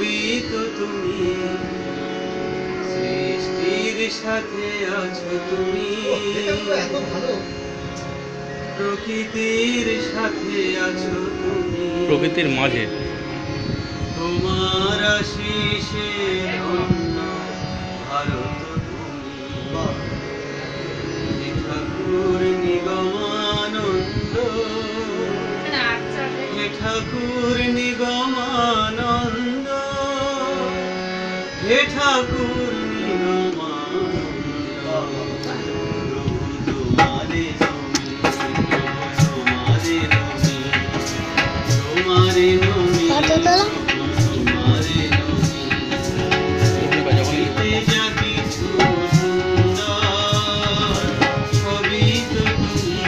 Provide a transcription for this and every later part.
সবই তো তুমি, সৃষ্টির সাথে আছো তুমি, প্রকৃতির সাথে আছো তুমি, প্রকৃতির মাঝে তোমার আশিসে ধন্য ভারত ভূমি। হে ঠাকুর নিগমানন্দ, হে ঠাকুর নিগমানন্দ, হে ঠাকুর নিগমানন্দ। প্রভু তোমারে নমি, তোমারে নমি, তোমারে নমি, তোমারে নমি। এতে যা কিছু সুন্দর, সবই তো তুমি,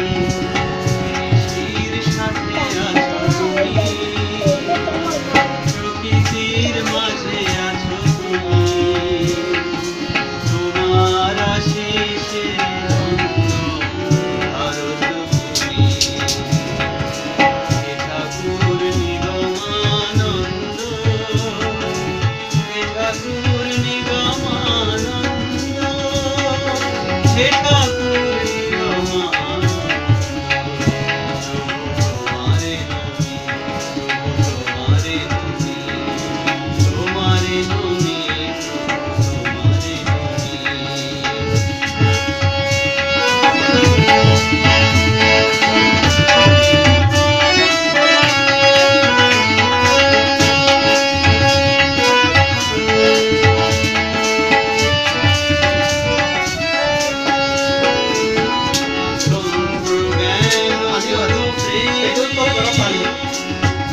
সৃষ্টির সাথে আছো তুমি, প্রকৃতির মাঝে আছো তুমি, তোমার আশিসে ধন্য ভারত ভূমি। হে ঠাকুর নিগমানন্দ, হে ঠাকুর নিগমানন্দ, হে ঠাকুর নিগমানন্দ। তোমারে নমি, তোমারে নমি, তোমারে নমি, তোমারে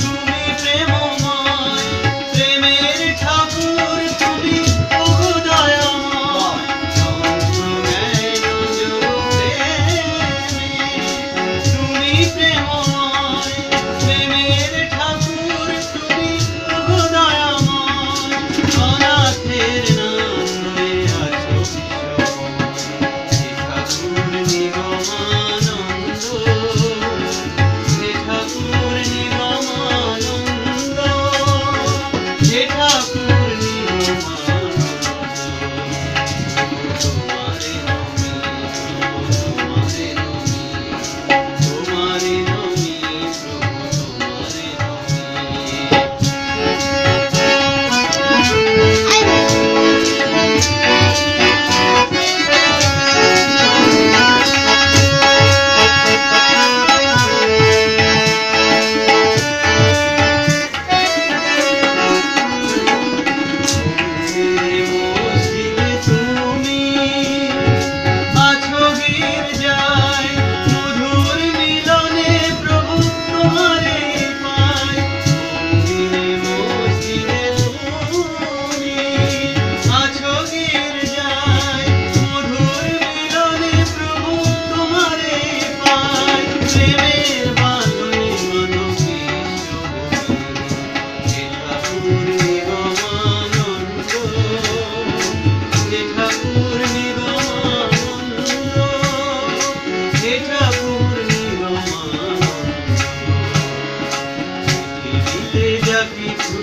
তুমি প্রেমময়, প্রেমের ঠাকুর তুমি, ওগো দয়াময়। চন্দ্রজ্ঞান যোগ প্রেমে, তুমি প্রেমময়, প্রেমের ঠাকুর তুমি, ওগো দয়াময়। অনাথের নাথ হয়ে আছো বিশ্বময়। হে ঠাকুর নিগমানন্দ, হে ঠাকুর নিগমানন্দ, হে ঠাকুর নিগমানন্দ। তোমারে নমি, তোমারে নমি, তোমারে নমি, প্রভু তোমারে নমি। মসজিদে তুমি আছো গির্জায়, মধুর মিলনে প্রভু তোমারে পাই। মসজিদে তুমি আছো গির্জায়, মধুর মিলনে প্রভু তোমারে পাই। প্রেমের বাঁধনে মানব বিশ্বভূমি। হে ঠাকুর নিগমানন্দ, হে ঠাকুর নিগমানন্দ, হে ঠাকুর নিগমানন্দ। পৃথিবীতে যা কিছু